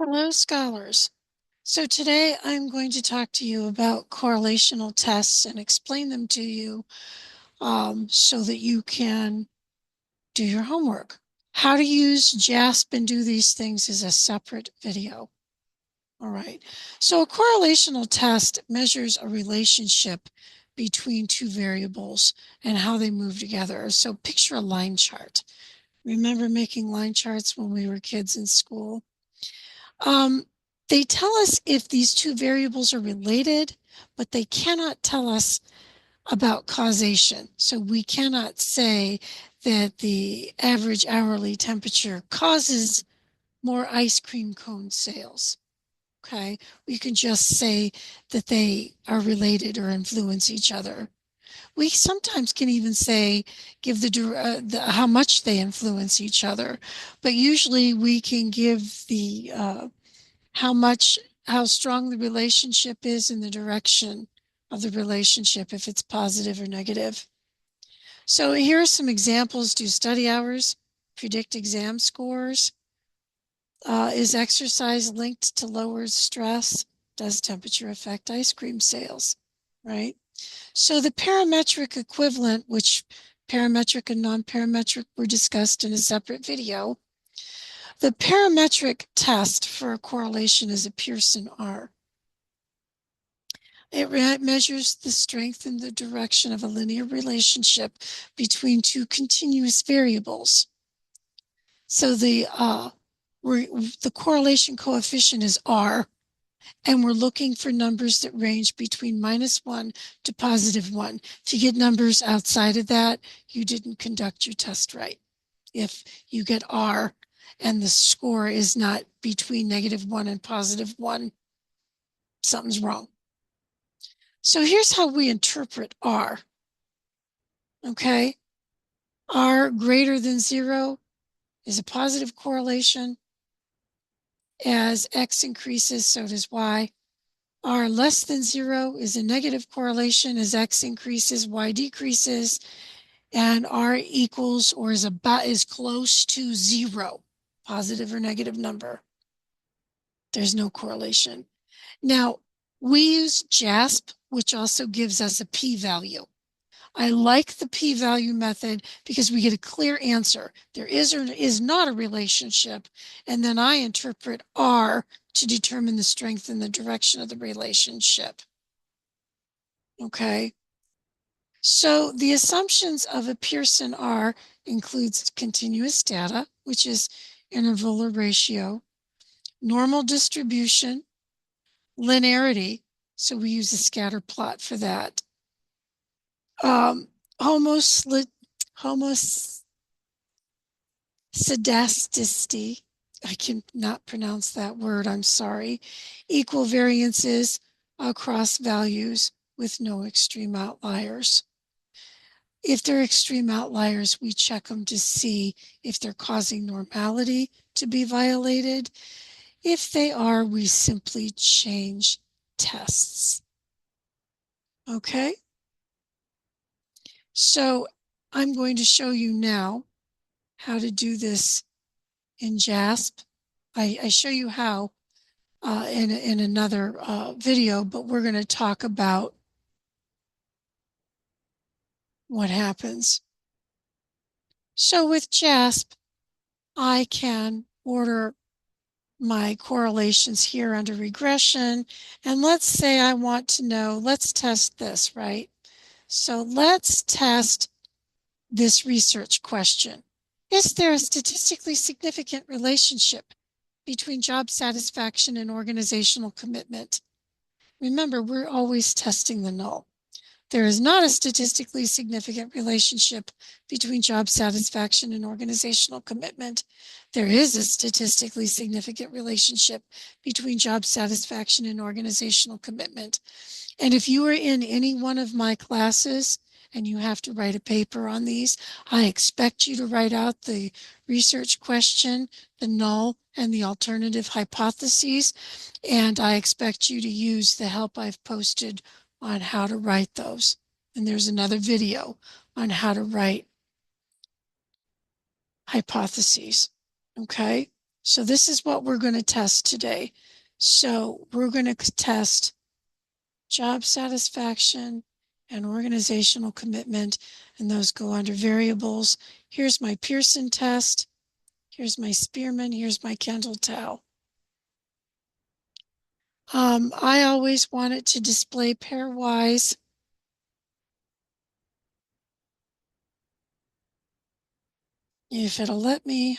Hello, scholars. So today I'm going to talk to you about correlational tests and explain them to you so that you can do your homework. How to use JASP and do these things is a separate video. All right. So a correlational test measures a relationship between two variables and how they move together. So picture a line chart. Remember making line charts when we were kids in school? Um, they tell us if these two variables are related, but they cannot tell us about causation. So we cannot say that the average hourly temperature causes more ice cream cone sales. Okay, we can just say that they are related or influence each other. We sometimes can even say, give how much they influence each other, but usually we can give the how strong the relationship is in the direction of the relationship, if it's positive or negative. So here are some examples. Do study hours predict exam scores? Is exercise linked to lowered stress? Does temperature affect ice cream sales? Right? So the parametric equivalent, which parametric and non-parametric were discussed in a separate video. The parametric test for a correlation is a Pearson R. It measures the strength and the direction of a linear relationship between two continuous variables. So the correlation coefficient is R, and we're looking for numbers that range between -1 to +1. If you get numbers outside of that, you didn't conduct your test right. If you get R and the score is not between -1 and +1, something's wrong. So here's how we interpret R. Okay, R greater than 0 is a positive correlation. As X increases, so does Y. R less than 0 is a negative correlation. As X increases, Y decreases. And R equals or is close to 0, positive or negative number. There's no correlation. Now, we use JASP, which also gives us a p-value. I like the p-value method because we get a clear answer. There is or is not a relationship, and then I interpret R to determine the strength and the direction of the relationship. Okay. So the assumptions of a Pearson R includes continuous data, which is interval or ratio, normal distribution, linearity. So we use a scatter plot for that. Homoscedasticity, I cannot pronounce that word, I'm sorry. Equal variances across values with no extreme outliers. If they're extreme outliers, we check them to see if they're causing normality to be violated. If they are, we simply change tests. Okay? So I'm going to show you now how to do this in JASP. I show you how in another video, but we're going to talk about what happens. So with JASP, I can order my correlations here under regression. And let's say I want to know, let's test this, right? So let's test this research question. Is there a statistically significant relationship between job satisfaction and organizational commitment? Remember, we're always testing the null. There is not a statistically significant relationship between job satisfaction and organizational commitment. There is a statistically significant relationship between job satisfaction and organizational commitment. And if you are in any one of my classes and you have to write a paper on these, I expect you to write out the research question, the null, and the alternative hypotheses. And I expect you to use the help I've posted on how to write those. And there's another video on how to write hypotheses. Okay. So this is what we're going to test today. So we're going to test job satisfaction and organizational commitment, and those go under variables. Here's my Pearson test. Here's my Spearman. Here's my Kendall Tau. I always want it to display pairwise. If it'll let me.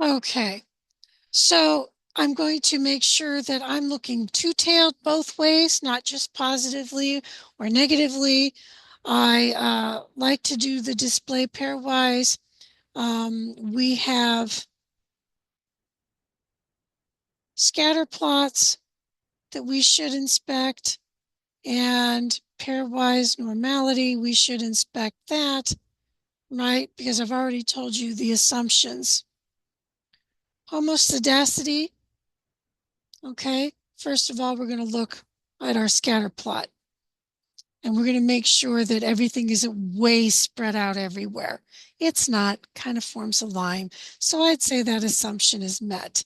Okay, so I'm going to make sure that I'm looking two-tailed both ways, not just positively or negatively. I like to do the display pairwise. We have scatter plots that we should inspect, and pairwise normality, we should inspect that, right? Because I've already told you the assumptions. Homoscedasticity, okay? First of all, we're going to look at our scatter plot. And we're going to make sure that everything isn't way spread out everywhere. It's not, kind of forms a line. So I'd say that assumption is met.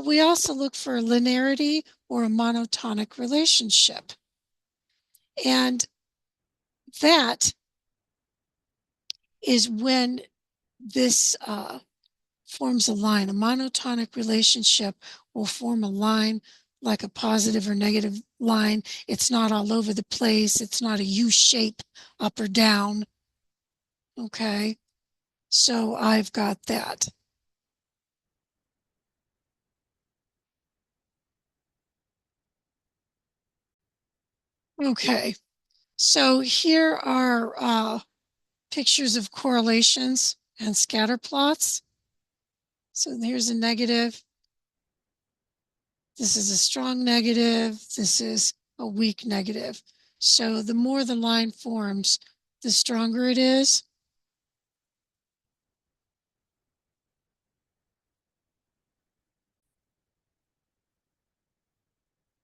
We also look for linearity or a monotonic relationship. And that is when this forms a line. A monotonic relationship will form a line like a positive or negative line. It's not all over the place. It's not a U shape up or down. Okay, so I've got that. Okay, so here are pictures of correlations and scatter plots. So here's a negative. This is a strong negative. This is a weak negative. So the more the line forms, the stronger it is.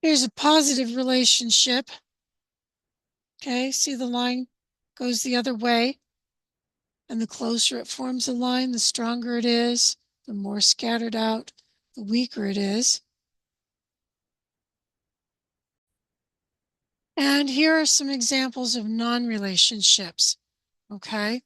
Here's a positive relationship. Okay, see the line goes the other way. And the closer it forms a line, the stronger it is. The more scattered out, the weaker it is. And here are some examples of non-relationships, okay?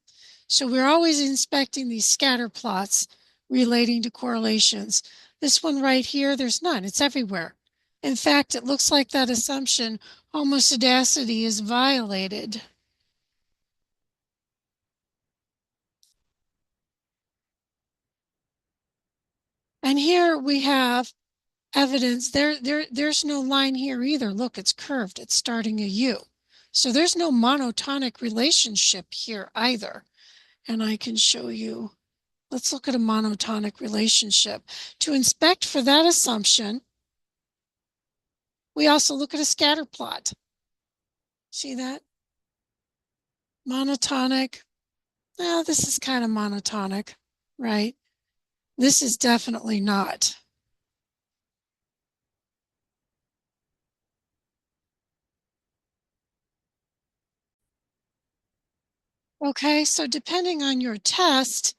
So we're always inspecting these scatter plots relating to correlations. This one right here, there's none, it's everywhere. In fact, it looks like that assumption, homoscedasticity, is violated. And here we have evidence. There's no line here either. Look, it's curved. It's starting a U. So there's no monotonic relationship here either. And I can show you. Let's look at a monotonic relationship. To inspect for that assumption, we also look at a scatter plot. See that? Monotonic. Now, this is kind of monotonic, right? This is definitely not. Okay, so depending on your test,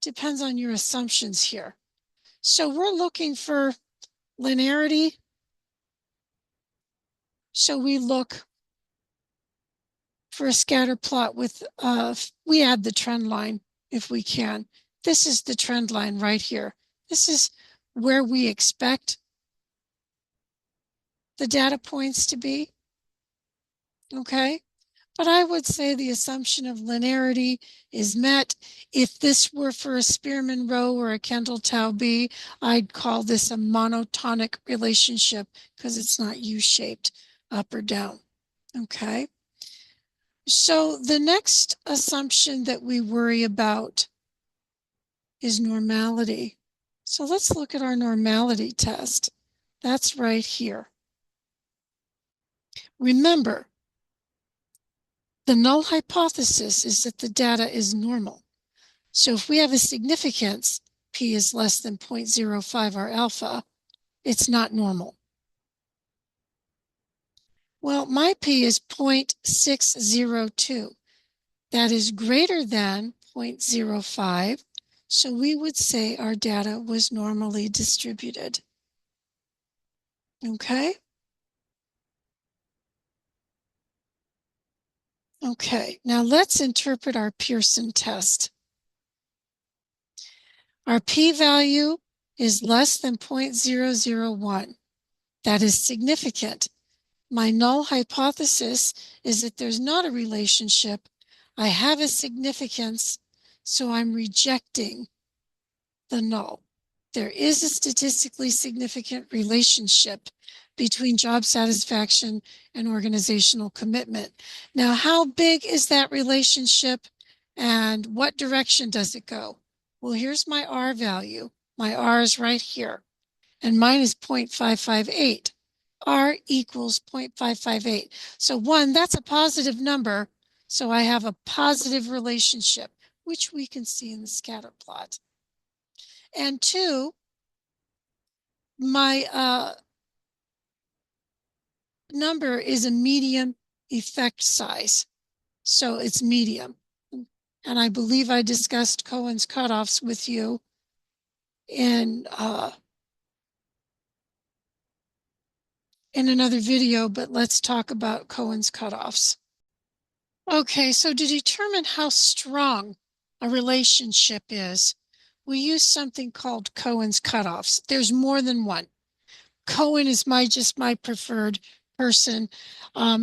depends on your assumptions here. So we're looking for linearity. So we look for a scatter plot with, we add the trend line if we can. This is the trend line right here. This is where we expect the data points to be, okay? But I would say the assumption of linearity is met. If this were for a Spearman row or a Kendall Tau-b, I'd call this a monotonic relationship because it's not U-shaped up or down, okay? So the next assumption that we worry about is normality. So let's look at our normality test. That's right here. Remember, the null hypothesis is that the data is normal. So if we have a significance, P is less than 0.05 our alpha, it's not normal. Well, my P is 0.602. That is greater than 0.05. So we would say our data was normally distributed. Okay? Okay, now let's interpret our Pearson test. Our p-value is less than 0.001. That is significant. My null hypothesis is that there's not a relationship. I have a significance, so I'm rejecting the null. There is a statistically significant relationship between job satisfaction and organizational commitment. Now, how big is that relationship and what direction does it go? Well, here's my R value. My R is right here, and mine is 0.558. R equals 0.558. So one, that's a positive number, so I have a positive relationship, which we can see in the scatter plot. And two, my number is a medium effect size. So it's medium. And I believe I discussed Cohen's cutoffs with you in another video, but let's talk about Cohen's cutoffs. Okay, so to determine how strong a relationship is, we use something called Cohen's cutoffs. There's more than one. Cohen is just my preferred person.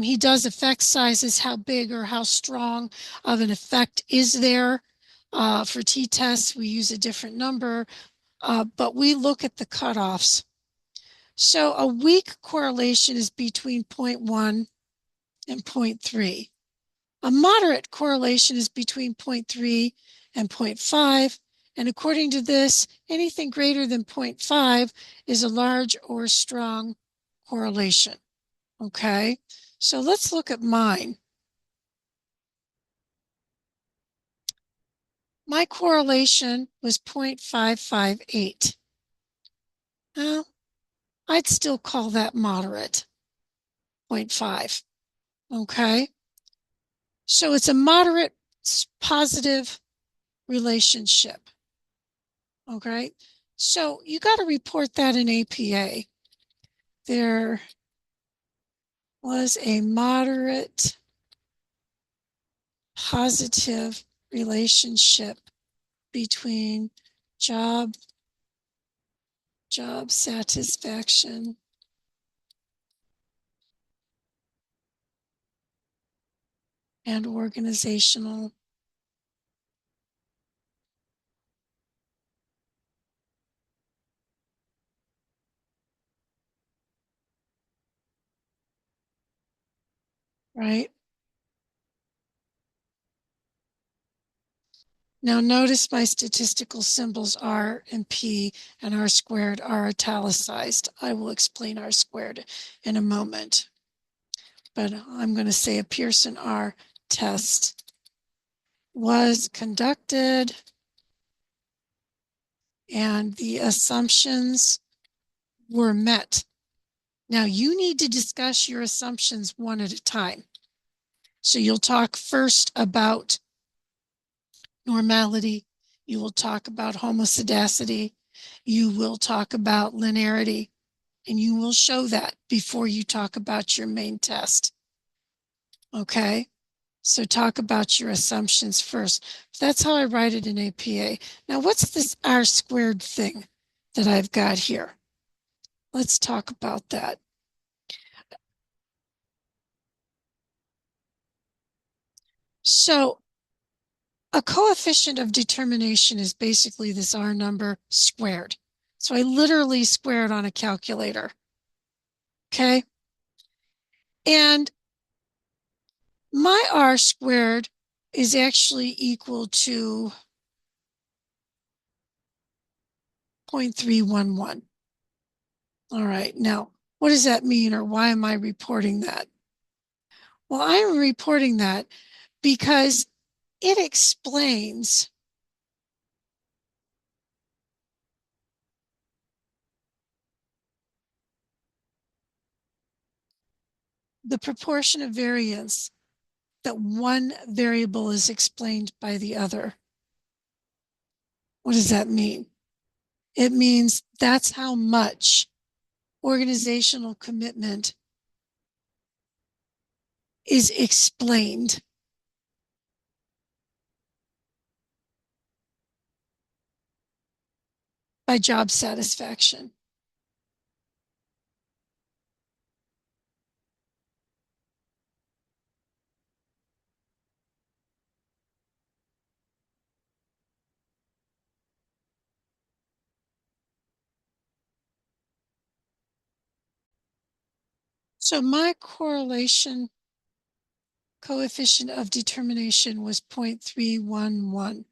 He does effect sizes, how big or how strong of an effect is there. For t-tests, we use a different number, but we look at the cutoffs. So a weak correlation is between 0.1 and 0.3. A moderate correlation is between 0.3 and 0.5. And according to this, anything greater than 0.5 is a large or strong correlation. Okay, so let's look at mine. My correlation was 0.558. Well, I'd still call that moderate, 0.5. Okay, so it's a moderate positive relationship. Okay, so you got to report that in APA. There was a moderate positive relationship between job satisfaction and organizational right? Now notice my statistical symbols R and P and R squared are italicized. I will explain R squared in a moment. But I'm going to say a Pearson R test was conducted and the assumptions were met. Now you need to discuss your assumptions one at a time. So you'll talk first about normality. You will talk about homoscedasticity. You will talk about linearity, and you will show that before you talk about your main test. Okay, so talk about your assumptions first. That's how I write it in APA. Now, what's this R squared thing that I've got here? Let's talk about that. So a coefficient of determination is basically this R number squared. So I literally squared on a calculator. Okay. And my R squared is actually equal to 0.311. All right. Now, what does that mean, or why am I reporting that? Well, I'm reporting that because it explains the proportion of variance that one variable is explained by the other. What does that mean? It means that's how much organizational commitment is explained by job satisfaction. So my correlation coefficient of determination was 0.311.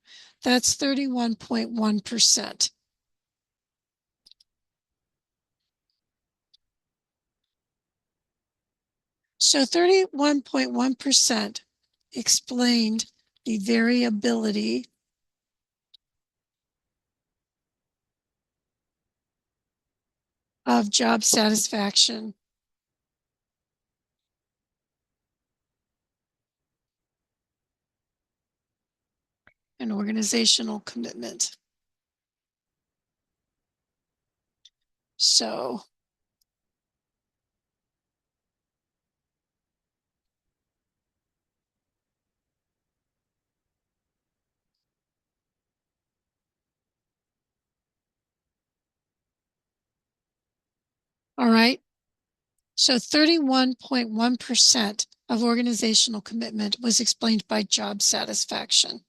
That's 31.1%. So 31.1% explained the variability of job satisfaction and organizational commitment. So all right. So 31.1% of organizational commitment was explained by job satisfaction.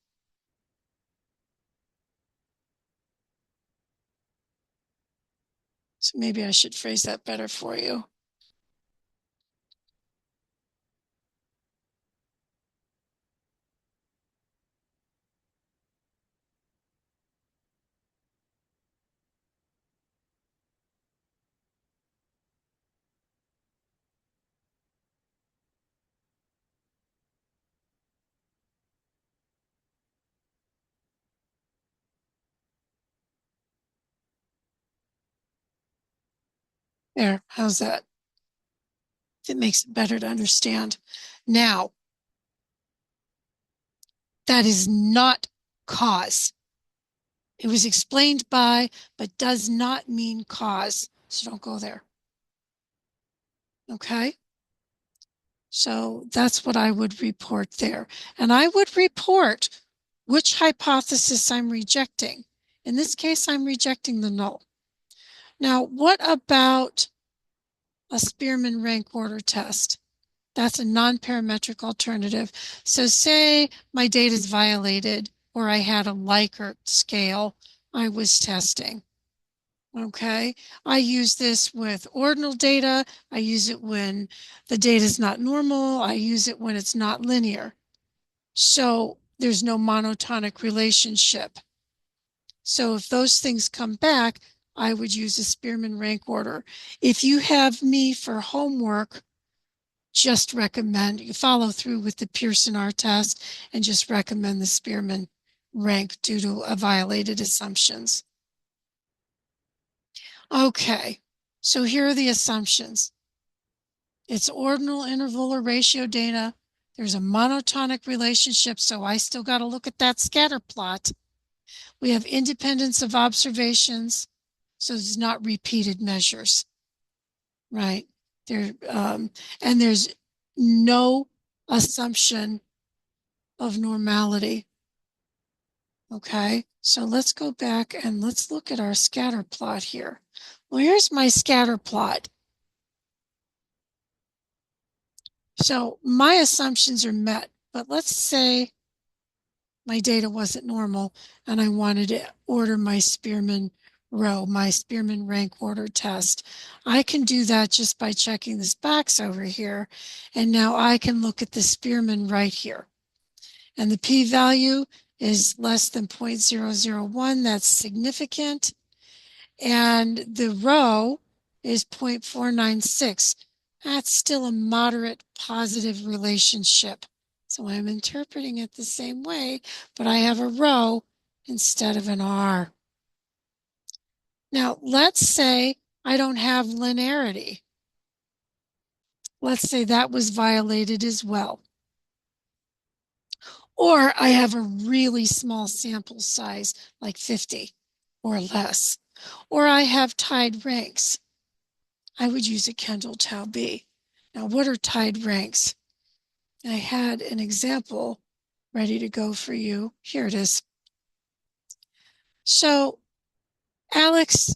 So maybe I should phrase that better for you. There, how's that? It makes it better to understand. Now, that is not cause. It was explained by, but does not mean cause. So don't go there. Okay? So that's what I would report there. And I would report which hypothesis I'm rejecting. In this case, I'm rejecting the null. Now, what about a Spearman Rank Order test? That's a nonparametric alternative. So say my data is violated or I had a Likert scale I was testing. Okay, I use this with ordinal data. I use it when the data is not normal. I use it when it's not linear. So there's no monotonic relationship. So if those things come back, I would use a Spearman Rank Order. If you have me for homework, just recommend you follow through with the Pearson R test and just recommend the Spearman rank due to violated assumptions. Okay, so here are the assumptions. It's ordinal, interval, or ratio data. There's a monotonic relationship, so I still got to look at that scatter plot. We have independence of observations, so it's not repeated measures, right? And there's no assumption of normality. Okay, so let's go back and let's look at our scatter plot here. Well, here's my scatter plot. So my assumptions are met, but let's say my data wasn't normal and I wanted to order my Spearman row, my Spearman Rank Order test. I can do that just by checking this box over here. And now I can look at the Spearman right here. And the p-value is less than 0.001. That's significant. And the row is 0.496. That's still a moderate positive relationship. So I'm interpreting it the same way, but I have a row instead of an R. Now, let's say I don't have linearity. let's say that was violated as well. Or I have a really small sample size, like 50 or less. Or I have tied ranks. I would use a Kendall Tau-b. Now, what are tied ranks? I had an example ready to go for you. Here it is. So Alex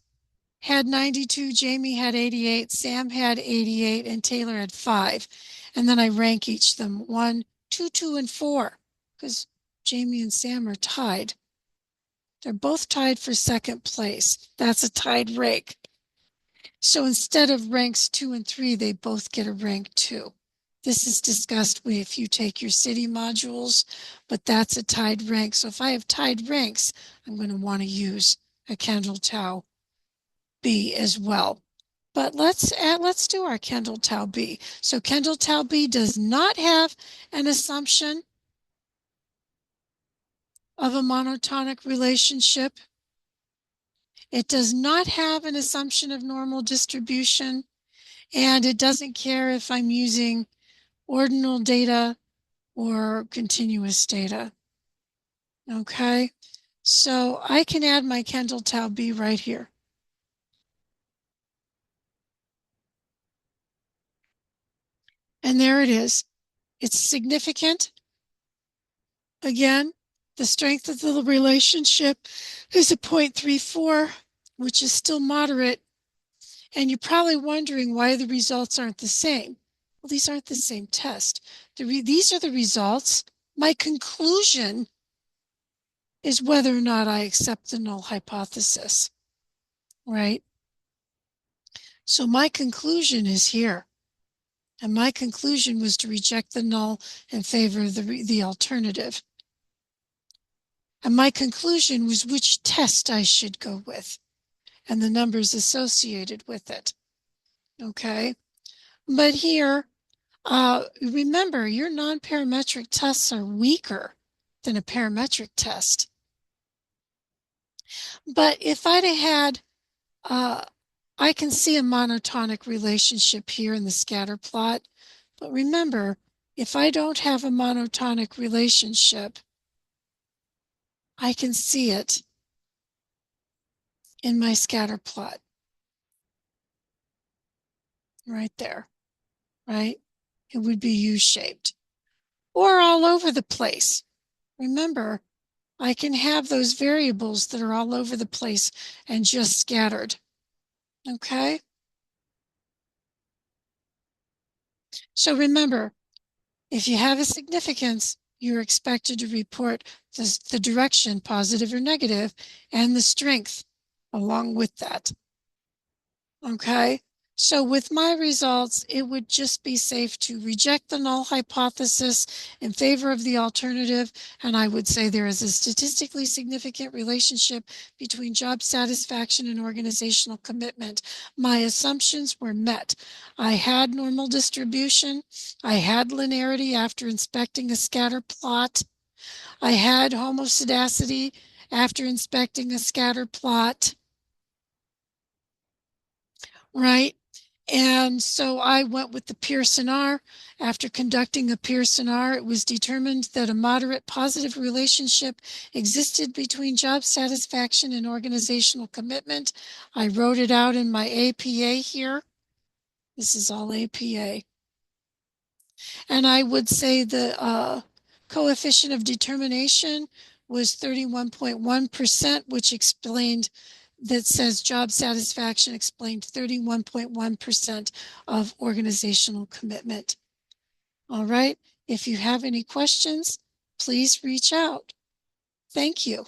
had 92, Jamie had 88, Sam had 88, and Taylor had 5. And then I rank each them 1, 2, 2, and 4, because Jamie and Sam are tied. They're both tied for second place. That's a tied rank. So instead of ranks 2 and 3, they both get a rank 2. This is discussed if you take your city modules, but that's a tied rank. So if I have tied ranks, I'm going to want to use a Kendall Tau-b as well. But let's do our Kendall Tau-b. So Kendall Tau-b does not have an assumption of a monotonic relationship. It does not have an assumption of normal distribution, and it doesn't care if I'm using ordinal data or continuous data. Okay, so I can add my Kendall Tau-b right here. And there it is. It's significant. Again, the strength of the relationship is a 0.34, which is still moderate. And you're probably wondering why the results aren't the same. Well, these aren't the same test. These are the results. My conclusion is whether or not I accept the null hypothesis, right? So my conclusion is here. And my conclusion was to reject the null in favor of the alternative. And my conclusion was which test I should go with and the numbers associated with it. Okay, but here, remember, your nonparametric tests are weaker than a parametric test. But if I'd have had, I can see a monotonic relationship here in the scatter plot. But remember, if I don't have a monotonic relationship, I can see it in my scatter plot. Right there, right? It would be U-shaped. Or all over the place. Remember, I can have those variables that are all over the place and just scattered. Okay? So remember, if you have a significance, you're expected to report the direction, positive or negative, and the strength along with that. Okay? So with my results, it would just be safe to reject the null hypothesis in favor of the alternative. And I would say there is a statistically significant relationship between job satisfaction and organizational commitment. My assumptions were met. I had normal distribution. I had linearity after inspecting a scatter plot. I had homoscedasticity after inspecting a scatter plot. Right? And so I went with the Pearson R. After conducting a Pearson R, it was determined that a moderate positive relationship existed between job satisfaction and organizational commitment. I wrote it out in my APA here. This is all APA. And I would say the coefficient of determination was 31.1%, which explained that says job satisfaction explained 31.1% of organizational commitment. All right. If you have any questions, please reach out. Thank you.